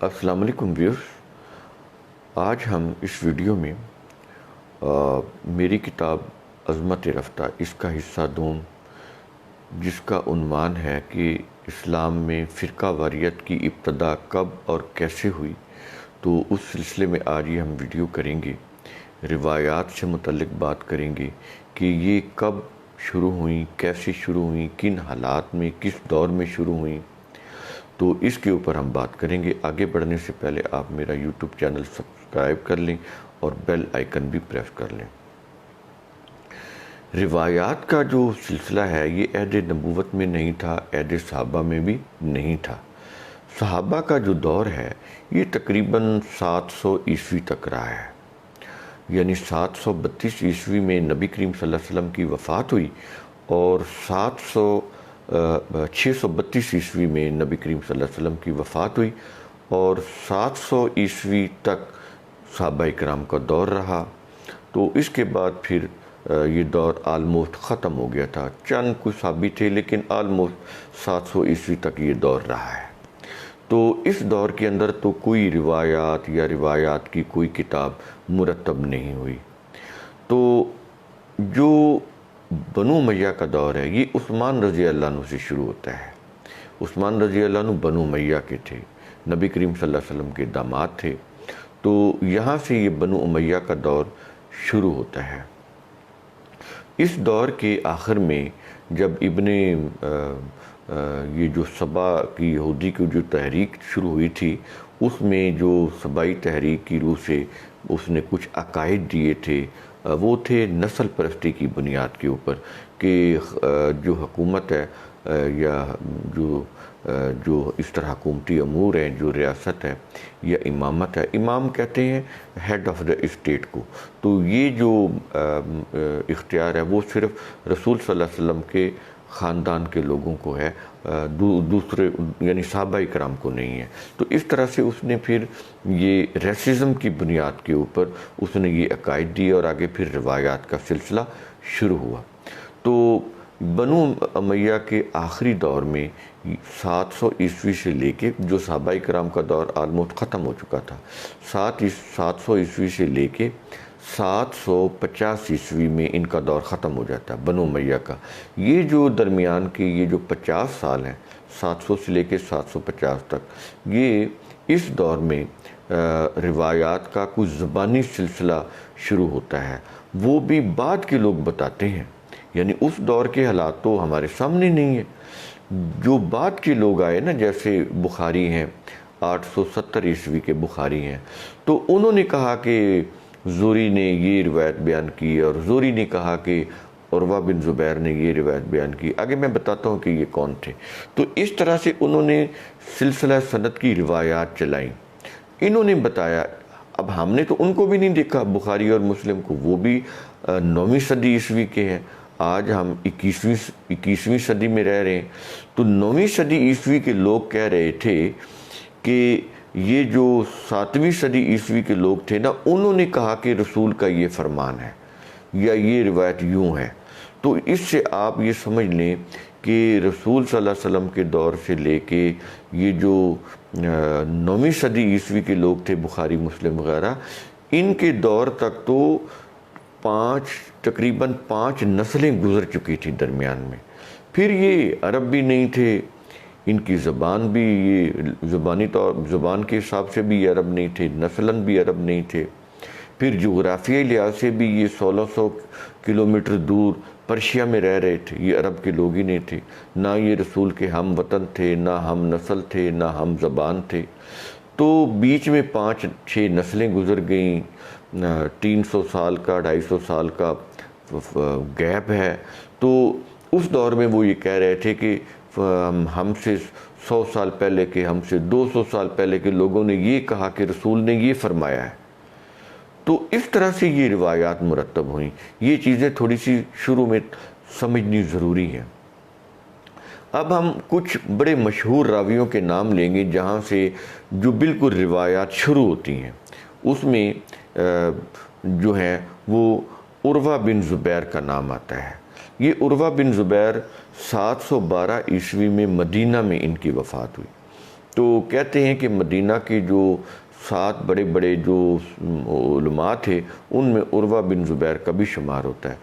السلام علیکم ویورز، آج ہم اس ویڈیو میں میری کتاب عظمت رفتہ اس کا حصہ دوم، جس کا عنوان ہے کہ اسلام میں فرقہ واریت کی ابتدا کب اور کیسے ہوئی، تو اس سلسلے میں آج یہ ہم ویڈیو کریں گے۔ روایات سے متعلق بات کریں گے کہ یہ کب شروع ہوئیں، کیسے شروع ہوئیں، کن حالات میں، کس دور میں شروع ہوئیں، تو اس کے اوپر ہم بات کریں گے۔ آگے بڑھنے سے پہلے آپ میرا یوٹیوب چینل سبسکرائب کر لیں اور بیل آئیکن بھی پریس کر لیں۔ روایات کا جو سلسلہ ہے یہ عہد نبوت میں نہیں تھا، عہد صحابہ میں بھی نہیں تھا۔ صحابہ کا جو دور ہے یہ تقریباً 700 عیسوی تک رہا ہے، یعنی 732 عیسوی میں نبی کریم صلی اللہ علیہ وسلم کی وفات ہوئی اور 632 عیسوی میں نبی کریم صلی اللہ علیہ وسلم کی وفات ہوئی اور 700 عیسوی تک صحابہ کرام کا دور رہا۔ تو اس کے بعد پھر یہ دور آلموسٹ ختم ہو گیا تھا، چند کچھ صحابی تھے لیکن آلموسٹ 700 عیسوی تک یہ دور رہا ہے۔ تو اس دور کے اندر تو کوئی روایات یا روایات کی کوئی کتاب مرتب نہیں ہوئی۔ تو جو بنو امیہ کا دور ہے یہ عثمان رضی اللہ عنہ سے شروع ہوتا ہے۔ عثمان رضی اللہ عنہ بنو امیہ کے تھے، نبی کریم صلی اللہ علیہ وسلم کے داماد تھے، تو یہاں سے یہ بنو امیہ کا دور شروع ہوتا ہے۔ اس دور کے آخر میں جب یہ جو سبا کی یہودی کی جو تحریک شروع ہوئی تھی، اس میں جو سبائی تحریک کی روح سے اس نے کچھ عقائد دیے تھے، وہ تھے نسل پرستی کی بنیاد کے اوپر کہ جو حکومت ہے یا جو اس طرح حکومتی امور ہیں، جو ریاست ہے یا امامت ہے، امام کہتے ہیں ہیڈ آف دا اسٹیٹ کو، تو یہ جو اختیار ہے وہ صرف رسول صلی اللہ علیہ وسلم کے خاندان کے لوگوں کو ہے، دوسرے یعنی صحابہ کرام کو نہیں ہے۔ تو اس طرح سے اس نے پھر یہ ریسزم کی بنیاد کے اوپر اس نے یہ عقائد دیے اور آگے پھر روایات کا سلسلہ شروع ہوا۔ تو بنو امیہ کے آخری دور میں 700 عیسوی سے لے کے جو صحابہ کرام کا دور آلموسٹ ختم ہو چکا تھا، 700 عیسوی سے لے کے 750 عیسوی میں ان کا دور ختم ہو جاتا ہے بنو امیہ کا۔ یہ جو درمیان کے یہ جو 50 سال ہیں، 700 سے لے کے 750 تک، یہ اس دور میں روایات کا کچھ زبانی سلسلہ شروع ہوتا ہے، وہ بھی بعد کے لوگ بتاتے ہیں، یعنی اس دور کے حالات تو ہمارے سامنے نہیں ہیں۔ جو بعد کے لوگ آئے نا، جیسے بخاری ہیں، 870 عیسوی کے بخاری ہیں، تو انہوں نے کہا کہ زہری نے یہ روایت بیان کی اور زہری نے کہا کہ عروہ بن زبیر نے یہ روایت بیان کی۔ آگے میں بتاتا ہوں کہ یہ کون تھے۔ تو اس طرح سے انہوں نے سلسلہ سند کی روایات چلائیں، انہوں نے بتایا۔ اب ہم نے تو ان کو بھی نہیں دیکھا، بخاری اور مسلم کو، وہ بھی 9ویں صدی عیسوی کے ہیں، آج ہم 21ویں صدی میں رہ رہے ہیں۔ تو 9ویں صدی عیسوی کے لوگ کہہ رہے تھے کہ یہ جو 7ویں صدی عیسوی کے لوگ تھے نا، انہوں نے کہا کہ رسول کا یہ فرمان ہے یا یہ روایت یوں ہے۔ تو اس سے آپ یہ سمجھ لیں کہ رسول صلی اللہ علیہ وسلم کے دور سے لے کے یہ جو 9ویں صدی عیسوی کے لوگ تھے، بخاری مسلم وغیرہ، ان کے دور تک تو تقریباً 5 نسلیں گزر چکی تھی درمیان میں۔ پھر یہ عرب بھی نہیں تھے، ان کی زبان بھی، یہ زبان کے حساب سے بھی یہ عرب نہیں تھے، نسلاً بھی عرب نہیں تھے۔ پھر جغرافیائی لحاظ سے بھی یہ 1600 کلومیٹر دور پرشیا میں رہ رہے تھے، یہ عرب کے لوگ ہی نہیں تھے، نہ یہ رسول کے ہم وطن تھے، نہ ہم نسل تھے، نہ ہم زبان تھے۔ تو بیچ میں 5-6 نسلیں گزر گئیں، 300 سال کا 250 سال کا گیپ ہے۔ تو اس دور میں وہ یہ کہہ رہے تھے کہ ہم سے 100 سال پہلے کے، ہم سے 200 سال پہلے کے لوگوں نے یہ کہا کہ رسول نے یہ فرمایا ہے۔ تو اس طرح سے یہ روایات مرتب ہوئیں۔ یہ چیزیں تھوڑی سی شروع میں سمجھنی ضروری ہیں۔ اب ہم کچھ بڑے مشہور راویوں کے نام لیں گے جہاں سے جو بالکل روایات شروع ہوتی ہیں۔ اس میں جو ہے وہ عروہ بن زبیر کا نام آتا ہے۔ یہ عروہ بن زبیر 712 عیسوی میں مدینہ میں ان کی وفات ہوئی۔ تو کہتے ہیں کہ مدینہ کے جو 7 بڑے بڑے جو علماء تھے ان میں عروہ بن زبیر کا بھی شمار ہوتا ہے۔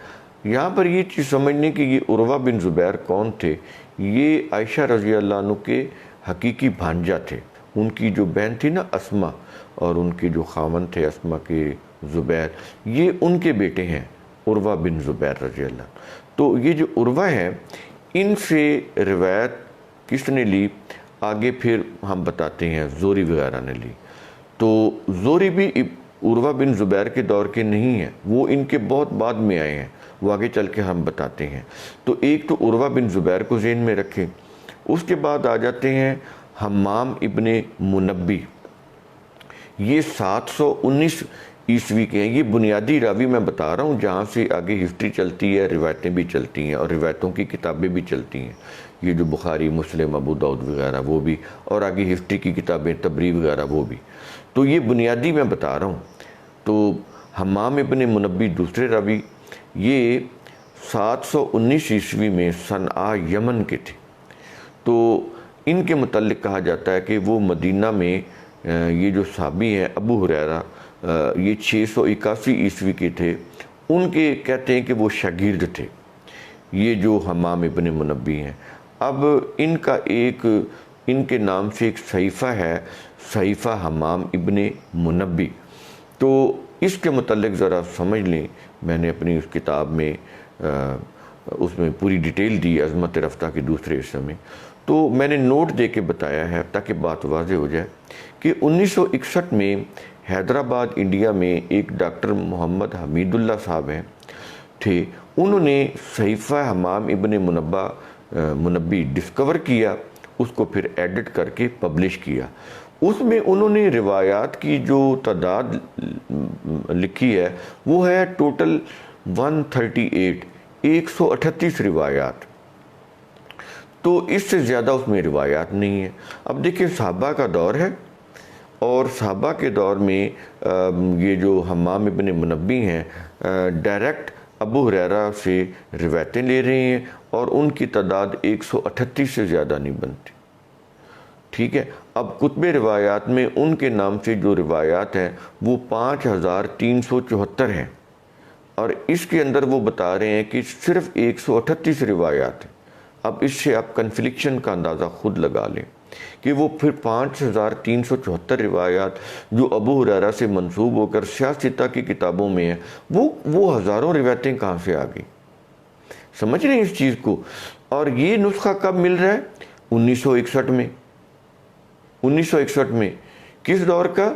یہاں پر یہ چیز سمجھنے کہ یہ عروہ بن زبیر کون تھے، یہ عائشہ رضی اللہ عنہ کے حقیقی بھانجا تھے۔ ان کی جو بہن تھی نا اسما، اور ان کے جو خاوند تھے اسما کے زبیر، یہ ان کے بیٹے ہیں عروہ بن زبیر رضی اللہ عنہ۔ تو یہ جو عروہ ہیں ان سے روایت کس نے لی، آگے پھر ہم بتاتے ہیں زوری وغیرہ نے لی۔ تو زوری بھی عروہ بن زبیر کے دور کے نہیں ہیں، وہ ان کے بہت بعد میں آئے ہیں، وہ آگے چل کے ہم بتاتے ہیں۔ تو ایک تو عروہ بن زبیر کو ذہن میں رکھیں۔ اس کے بعد آ جاتے ہیں حمام ابن منبی، یہ 719 عیسوی کے ہیں۔ یہ بنیادی راوی میں بتا رہا ہوں، جہاں سے آگے ہسٹری چلتی ہے، روایتیں بھی چلتی ہیں اور روایتوں کی کتابیں بھی چلتی ہیں، یہ جو بخاری، مسلم، ابو داؤد وغیرہ وہ بھی، اور آگے ہسٹری کی کتابیں تبری وغیرہ وہ بھی۔ تو یہ بنیادی میں بتا رہا ہوں۔ تو حمام ابن منبی دوسرے راوی، یہ 719 عیسوی میں صنعاء یمن کے تھے۔ تو ان کے متعلق کہا جاتا ہے کہ وہ مدینہ میں یہ جو صحابی ہیں ابو ہریرہ، یہ 681 عیسوی کے تھے، ان کے کہتے ہیں کہ وہ شاگرد تھے، یہ جو حمام ابن منبی ہیں۔ اب ان کا ان کے نام سے ایک صحیفہ ہے، صحیفہ حمام ابن منبی۔ تو اس کے متعلق ذرا سمجھ لیں، میں نے اپنی اس کتاب میں اس میں پوری ڈیٹیل دی عظمت رفتہ کے دوسرے حصے میں۔ تو میں نے نوٹ دے کے بتایا ہے تاکہ بات واضح ہو جائے کہ 1961 میں حیدرآباد انڈیا میں ایک ڈاکٹر محمد حمید اللہ صاحب تھے، انہوں نے صحیفہ حمام ابن منبی ڈسکور کیا، اس کو پھر ایڈٹ کر کے پبلش کیا۔ اس میں انہوں نے روایات کی جو تعداد لکھی ہے وہ ہے ٹوٹل 138، 138 روایات۔ تو اس سے زیادہ اس میں روایات نہیں ہیں۔ اب دیکھیں صحابہ کا دور ہے، اور صحابہ کے دور میں یہ جو حمام ابن منبی ہیں ڈائریکٹ ابو ہریرہ سے روایتیں لے رہے ہیں، اور ان کی تعداد 138 سے زیادہ نہیں بنتی، ٹھیک ہے۔ اب کتب روایات میں ان کے نام سے جو روایات ہیں وہ 5374 ہیں، اور اس کے اندر وہ بتا رہے ہیں کہ صرف 138 روایات ہیں۔ اب اس سے آپ کنفلکشن کا اندازہ خود لگا لیں کہ وہ پھر 5374 روایات جو ابو ہریرہ سے منسوب ہو کر سیاستہ کی کتابوں میں ہیں، وہ ہزاروں روایتیں کہاں سے آ گئی؟ سمجھ رہے ہیں اس چیز کو؟ اور یہ نسخہ کب مل رہا ہے؟ 1961 میں۔ 1961 میں کس دور کا؟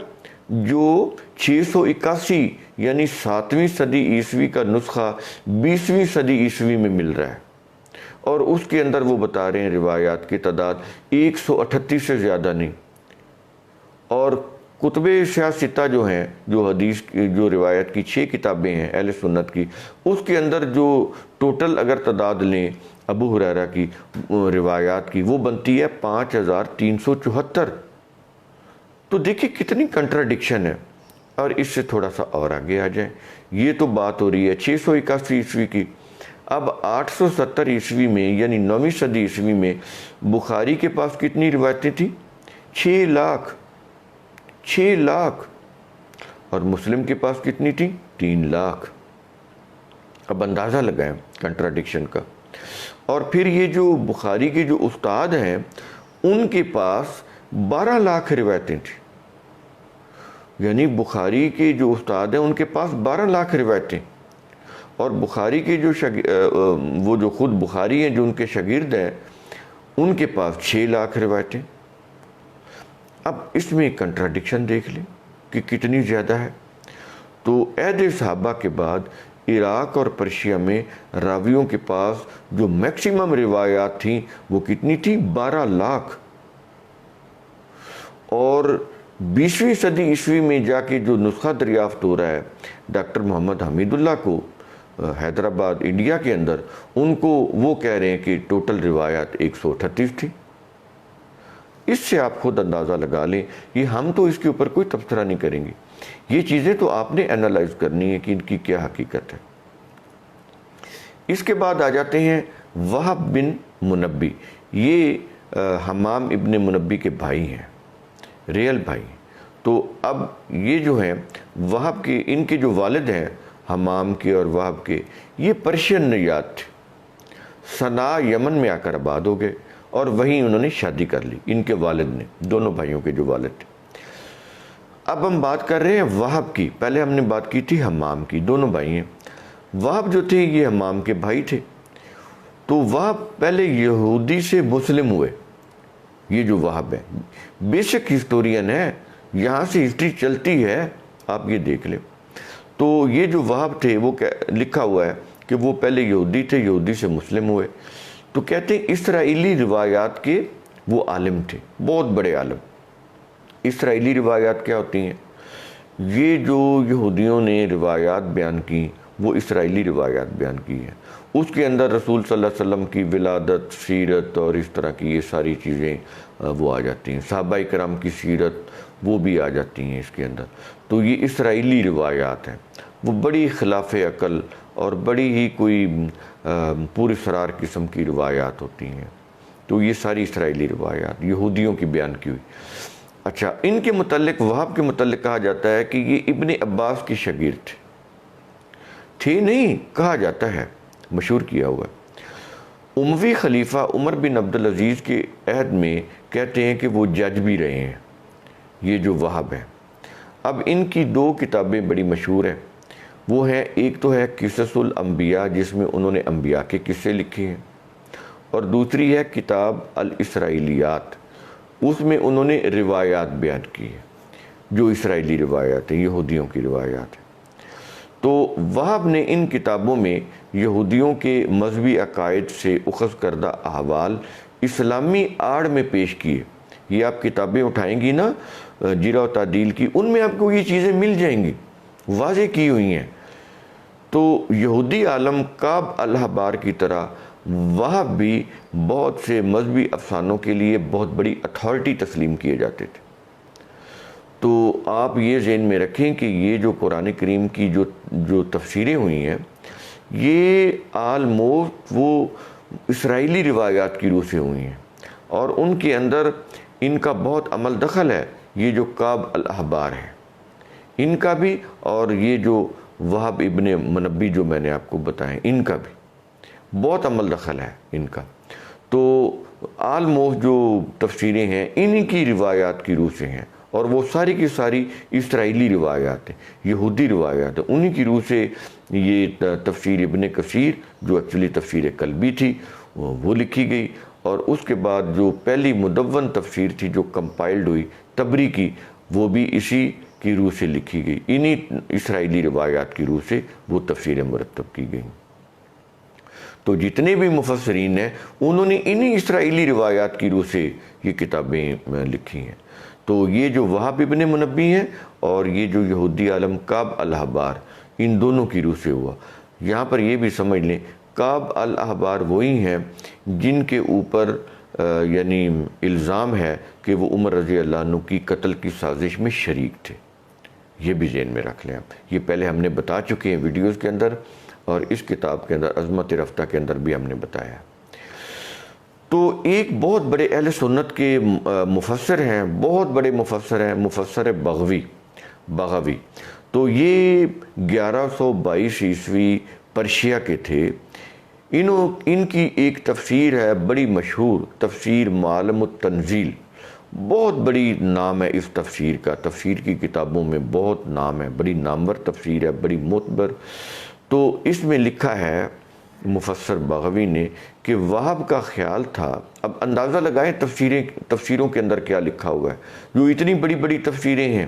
جو 681 یعنی 7ویں صدی عیسوی کا نسخہ 20ویں صدی عیسوی میں مل رہا ہے، اور اس کے اندر وہ بتا رہے ہیں روایات کی تعداد 138 سے زیادہ نہیں۔ اور کتب سیاستہ جو ہیں، جو حدیث جو روایت کی 6 کتابیں ہیں اہل سنت کی، اس کے اندر جو ٹوٹل اگر تعداد لیں ابو ہریرہ کی روایات کی، وہ بنتی ہے 5374۔ تو دیکھیں کتنی کنٹراڈکشن ہے۔ اور اس سے تھوڑا سا اور آگے آ جائیں، یہ تو بات ہو رہی ہے 681 عیسوی کی۔ اب 870 عیسوی میں یعنی 9ویں صدی عیسوی میں بخاری کے پاس کتنی روایتیں تھیں؟ 6 لاکھ۔ 6 لاکھ۔ اور مسلم کے پاس کتنی تھی؟ 3 لاکھ۔ اب اندازہ لگائیں کنٹراڈکشن کا۔ اور پھر یہ جو بخاری کے جو استاد ہیں ان کے پاس 12 لاکھ روایتیں تھیں، یعنی بخاری کے جو استاد ہیں ان کے پاس 12 لاکھ روایتیں، اور بخاری کے جو وہ جو خود بخاری ہیں جو ان کے شاگرد ہیں ان کے پاس 6 لاکھ روایتیں۔ اب اس میں کنٹراڈکشن دیکھ لیں کہ کتنی زیادہ ہے۔ تو عہد صحابہ کے بعد عراق اور پرشیا میں راویوں کے پاس جو میکسیمم روایات تھیں وہ کتنی تھی؟ 12 لاکھ۔ اور 20ویں صدی عیسوی میں جا کے جو نسخہ دریافت ہو رہا ہے ڈاکٹر محمد حمید اللہ کو حیدرآباد انڈیا کے اندر، ان کو وہ کہہ رہے ہیں کہ ٹوٹل روایات 138 تھی۔ اس سے آپ خود اندازہ لگا لیں، یہ ہم تو اس کے اوپر کوئی تبصرہ نہیں کریں گے، یہ چیزیں تو آپ نے انالائز کرنی ہے کہ ان کی کیا حقیقت ہے۔ اس کے بعد آ جاتے ہیں وہب بن منبی، یہ حمام ابن منبی کے بھائی ہیں، ریئل بھائی۔ تو اب یہ جو ہیں وہب کے، ان کے جو والد ہیں حمام کے اور وہب کے، یہ پرشین نژاد تھے، صنعاء یمن میں آ کر آباد ہو گئے اور وہیں انہوں نے شادی کر لی، ان کے والد نے، دونوں بھائیوں کے جو والد تھے۔ اب ہم بات کر رہے ہیں وہب کی، پہلے ہم نے بات کی تھی حمام کی، دونوں بھائی ہیں۔ وہب جو تھے یہ حمام کے بھائی تھے، تو وہب پہلے یہودی سے مسلم ہوئے، یہ جو وہب ہے بیسک ہسٹورین ہے، یہاں سے ہسٹری چلتی ہے، آپ یہ دیکھ لیں۔ تو یہ جو وہب تھے وہ لکھا ہوا ہے کہ وہ پہلے یہودی تھے، یہودی سے مسلم ہوئے۔ تو کہتے ہیں اسرائیلی روایات کے وہ عالم تھے، بہت بڑے عالم۔ اسرائیلی روایات کیا ہوتی ہیں؟ یہ جو یہودیوں نے روایات بیان کی وہ اسرائیلی روایات بیان کی ہیں، اس کے اندر رسول صلی اللہ علیہ وسلم کی ولادت، سیرت اور اس طرح کی یہ ساری چیزیں وہ آ جاتی ہیں، صحابہ کرام کی سیرت وہ بھی آ جاتی ہیں اس کے اندر۔ تو یہ اسرائیلی روایات ہیں، وہ بڑی خلاف عقل اور بڑی ہی کوئی پور اسرار قسم کی روایات ہوتی ہیں۔ تو یہ ساری اسرائیلی روایات یہودیوں کی بیان کی ہوئی۔ اچھا، ان کے متعلق، وہب کے متعلق کہا جاتا ہے کہ یہ ابن عباس کی شاگرد تھے نہیں، کہا جاتا ہے، مشہور کیا ہوا ہے۔ اموی خلیفہ عمر بن عبدالعزیز کے عہد میں کہتے ہیں کہ وہ جج بھی رہے ہیں، یہ جو وہب ہیں۔ اب ان کی دو کتابیں بڑی مشہور ہیں، وہ ہیں، ایک تو ہے قصص الانبیاء جس میں انہوں نے انبیاء کے قصے لکھے ہیں، اور دوسری ہے کتاب الاسرائیلیات، اس میں انہوں نے روایات بیان کی ہیں، جو اسرائیلی روایات ہیں، یہودیوں کی روایات ہیں۔ تو وہب نے ان کتابوں میں یہودیوں کے مذہبی عقائد سے اخذ کردہ احوال اسلامی آڑ میں پیش کیے۔ یہ آپ کتابیں اٹھائیں گی نا جرح و تعدیل کی، ان میں آپ کو یہ چیزیں مل جائیں گی، واضح کی ہوئی ہیں۔ تو یہودی عالم کعب الاحبار کی طرح وہب بھی بہت سے مذہبی افسانوں کے لیے بہت بڑی اتھارٹی تسلیم کیے جاتے تھے۔ تو آپ یہ ذہن میں رکھیں کہ یہ جو قرآن کریم کی جو تفسیریں ہوئی ہیں، یہ آلموسٹ وہ اسرائیلی روایات کی روح سے ہوئی ہیں، اور ان کے اندر ان کا بہت عمل دخل ہے، یہ جو کعب الاحبار ہے ان کا بھی، اور یہ جو وہب ابن منبی جو میں نے آپ کو بتائیں ان کا بھی بہت عمل دخل ہے ان کا۔ تو آلموسٹ جو تفسیریں ہیں انہی کی روایات کی روح سے ہیں، اور وہ ساری کی ساری اسرائیلی روایات ہیں، یہودی روایات ہیں، انہی کی روح سے یہ تفسیر ابن کثیر جو ایکچولی تفسیر قلبی تھی وہ لکھی گئی، اور اس کے بعد جو پہلی مدون تفسیر تھی جو کمپائلڈ ہوئی طبری کی، وہ بھی اسی کی روح سے لکھی گئی، انہی اسرائیلی روایات کی روح سے وہ تفسیریں مرتب کی گئیں۔ تو جتنے بھی مفسرین ہیں انہوں نے انہی اسرائیلی روایات کی روح سے یہ کتابیں لکھی ہیں۔ تو یہ جو وہب ابن منبی ہیں اور یہ جو یہودی عالم کعب الاحبار، ان دونوں کی روح سے ہوا۔ یہاں پر یہ بھی سمجھ لیں، کعب الاحبار وہی ہیں جن کے اوپر یعنی الزام ہے کہ وہ عمر رضی اللہ عنہ کی قتل کی سازش میں شریک تھے، یہ بھی ذہن میں رکھ لیں آپ۔ یہ پہلے ہم نے بتا چکے ہیں ویڈیوز کے اندر، اور اس کتاب کے اندر عظمت رفتہ کے اندر بھی ہم نے بتایا۔ تو ایک بہت بڑے اہل سنت کے مفسر ہیں، بہت بڑے مفسر ہیں، مفسر بغوی۔ تو یہ 1122 عیسوی پرشیا کے تھے۔ ان کی ایک تفسیر ہے بڑی مشہور، تفسیر معالم التنزیل، بہت بڑی نام ہے اس تفسیر کا، تفسیر کی کتابوں میں بہت نام ہے، بڑی نامور تفسیر ہے، بڑی معتبر۔ تو اس میں لکھا ہے مفسر بغوی نے کہ وہب کا خیال تھا، اب اندازہ لگائیں تفسیروں کے اندر کیا لکھا ہوا ہے، جو اتنی بڑی بڑی تفسیریں ہیں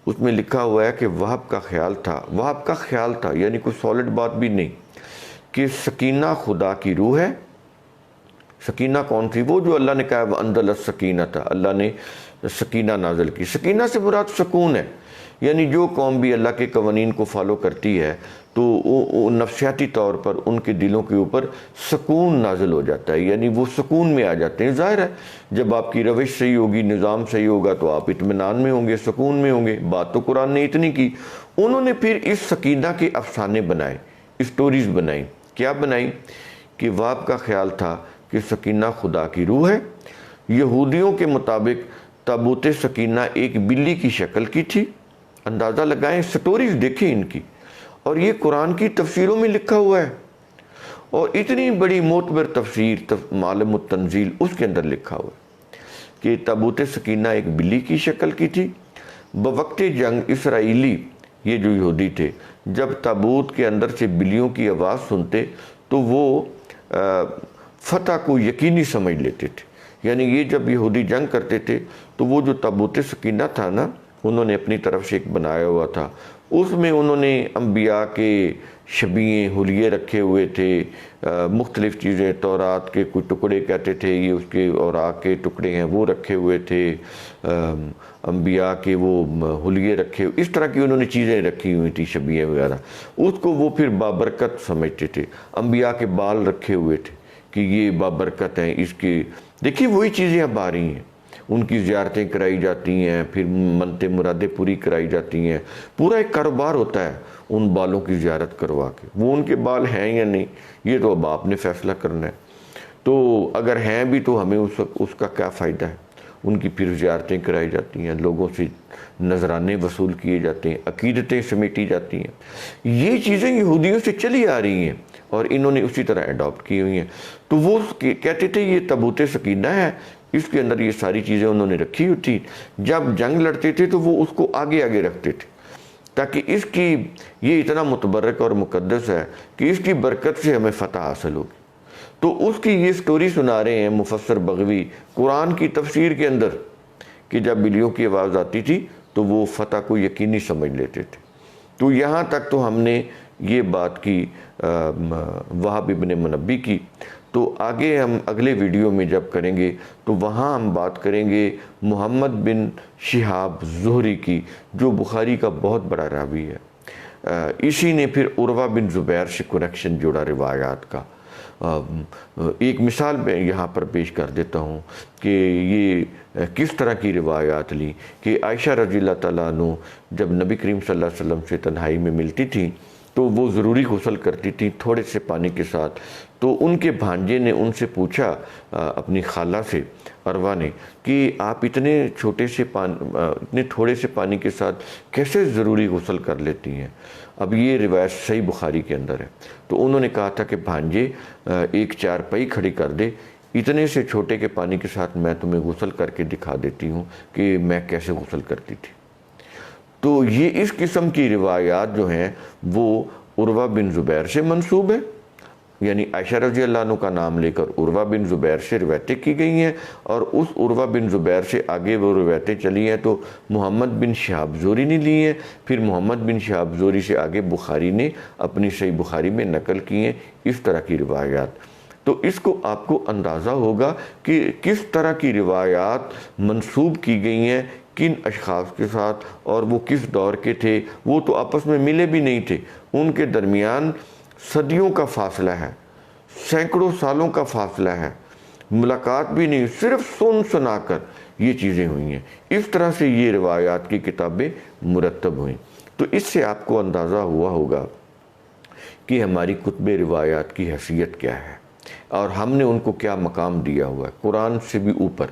اس میں لکھا ہوا ہے کہ وہب کا خیال تھا یعنی کوئی سالڈ بات بھی نہیں، کہ سکینہ خدا کی روح ہے۔ سکینہ کون تھی؟ وہ جو اللہ نے کہا وَأَنزَلَ السَّكِينَةَ، اللہ نے سکینہ نازل کی۔ سکینہ سے مراد سکون ہے، یعنی جو قوم بھی اللہ کے قوانین کو فالو کرتی ہے تو نفسیاتی طور پر ان کے دلوں کے اوپر سکون نازل ہو جاتا ہے، یعنی وہ سکون میں آ جاتے ہیں۔ ظاہر ہے جب آپ کی روش صحیح ہوگی، نظام صحیح ہوگا تو آپ اطمینان میں ہوں گے، سکون میں ہوں گے۔ بات تو قرآن نے اتنی کی۔ انہوں نے پھر اس سکینہ کے افسانے بنائے، اسٹوریز بنائی۔ کیا بنائی؟ کہ وہب کا خیال تھا کہ سکینہ خدا کی روح ہے۔ یہودیوں کے مطابق تابوت سکینہ ایک بلی کی شکل کی تھی۔ اندازہ لگائیں، سٹوریز دیکھیں ان کی، اور یہ قرآن کی تفسیروں میں لکھا ہوا ہے، اور اتنی بڑی معتبر تفسیر معالم التنزیل اس کے اندر لکھا ہوا ہے کہ تابوت سکینہ ایک بلی کی شکل کی تھی۔ بوقت جنگ اسرائیلی، یہ جو یہودی تھے، جب تابوت کے اندر سے بلیوں کی آواز سنتے تو وہ فتح کو یقینی سمجھ لیتے تھے۔ یعنی یہ جب یہودی جنگ کرتے تھے تو وہ جو تابوت سکینہ تھا نا، انہوں نے اپنی طرف سے ایک بنایا ہوا تھا، اس میں انہوں نے انبیاء کے شبیہیں حلیے رکھے ہوئے تھے، مختلف چیزیں، تورات کے کوئی ٹکڑے کہتے تھے، یہ اس کے اوراق کے ٹکڑے ہیں وہ رکھے ہوئے تھے، انبیاء کے وہ حلیے رکھے ہوئے، اس طرح کی انہوں نے چیزیں رکھی ہوئی تھی، شبیہیں وغیرہ۔ اس کو وہ پھر بابرکت سمجھتے تھے۔ انبیاء کے بال رکھے ہوئے تھے کہ یہ بابرکت ہیں، اس کے دیکھیے وہی چیزیں اب آ رہی ہیں، ان کی زیارتیں کرائی جاتی ہیں، پھر منتیں مرادیں پوری کرائی جاتی ہیں، پورا ایک کاروبار ہوتا ہے ان بالوں کی زیارت کروا کے۔ وہ ان کے بال ہیں یا نہیں، یہ تو اب آپ نے فیصلہ کرنا ہے۔ تو اگر ہیں بھی تو ہمیں اس کا کیا فائدہ ہے؟ ان کی پھر زیارتیں کرائی جاتی ہیں، لوگوں سے نذرانے وصول کیے جاتے ہیں، عقیدتیں سمیٹی جاتی ہیں۔ یہ چیزیں یہودیوں سے چلی آ رہی ہیں اور انہوں نے اسی طرح اڈاپٹ کی ہوئی ہیں۔ تو وہ کہتے تھے یہ تابوت سکینہ ہے، اس کے اندر یہ ساری چیزیں انہوں نے رکھی ہوئی تھی۔ جب جنگ لڑتے تھے تو وہ اس کو آگے آگے رکھتے تھے تاکہ اس کی، یہ اتنا متبرک اور مقدس ہے کہ اس کی برکت سے ہمیں فتح حاصل ہوگی۔ تو اس کی یہ سٹوری سنا رہے ہیں مفسر بغوی قرآن کی تفسیر کے اندر کہ جب بلیوں کی آواز آتی تھی تو وہ فتح کو یقینی سمجھ لیتے تھے۔ تو یہاں تک تو ہم نے یہ بات کی وہب ابن منبی کی۔ تو آگے ہم اگلے ویڈیو میں جب کریں گے تو وہاں ہم بات کریں گے محمد بن شہاب زہری کی، جو بخاری کا بہت بڑا راوی ہے۔ اسی نے پھر عروہ بن زبیر سے کنیکشن جوڑا روایات کا۔ ایک مثال میں یہاں پر پیش کر دیتا ہوں کہ یہ کس طرح کی روایات لی کہ عائشہ رضی اللہ تعالیٰ عنہ جب نبی کریم صلی اللہ علیہ وسلم سے تنہائی میں ملتی تھی تو وہ ضروری غسل کرتی تھی تھوڑے سے پانی کے ساتھ۔ تو ان کے بھانجے نے ان سے پوچھا، اپنی خالہ سے، عروہ نے، کہ آپ اتنے تھوڑے سے پانی کے ساتھ کیسے ضروری غسل کر لیتی ہیں؟ اب یہ روایت صحیح بخاری کے اندر ہے۔ تو انہوں نے کہا تھا کہ بھانجے ایک چارپائی کھڑی کر دے، اتنے سے چھوٹے کے پانی کے ساتھ میں تمہیں غسل کر کے دکھا دیتی ہوں کہ میں کیسے غسل کرتی تھی۔ تو یہ اس قسم کی روایات جو ہیں وہ عروہ بن زبیر سے منسوب ہے، یعنی عائشہ رضی اللہ عنہ کا نام لے کر عروہ بن زبیر سے روایتیں کی گئی ہیں، اور اس عروہ بن زبیر سے آگے وہ روایتیں چلی ہیں تو محمد بن شہاب زہری نے لی ہیں، پھر محمد بن شہاب زہری سے آگے بخاری نے اپنی صحیح بخاری میں نقل کی ہیں اس طرح کی روایات۔ تو اس کو آپ کو اندازہ ہوگا کہ کس طرح کی روایات منسوب کی گئی ہیں کن اشخاص کے ساتھ، اور وہ کس دور کے تھے۔ وہ تو آپس میں ملے بھی نہیں تھے، ان کے درمیان صدیوں کا فاصلہ ہے، سینکڑوں سالوں کا فاصلہ ہے، ملاقات بھی نہیں، صرف سن سنا کر یہ چیزیں ہوئی ہیں۔ اس طرح سے یہ روایات کی کتابیں مرتب ہوئیں۔ تو اس سے آپ کو اندازہ ہوا ہوگا کہ ہماری کتب روایات کی حیثیت کیا ہے اور ہم نے ان کو کیا مقام دیا ہوا ہے، قرآن سے بھی اوپر۔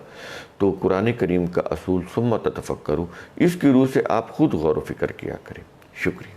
تو قرآن کریم کا اصول ثم تتفکروا، اس کی روح سے آپ خود غور و فکر کیا کریں۔ شکریہ۔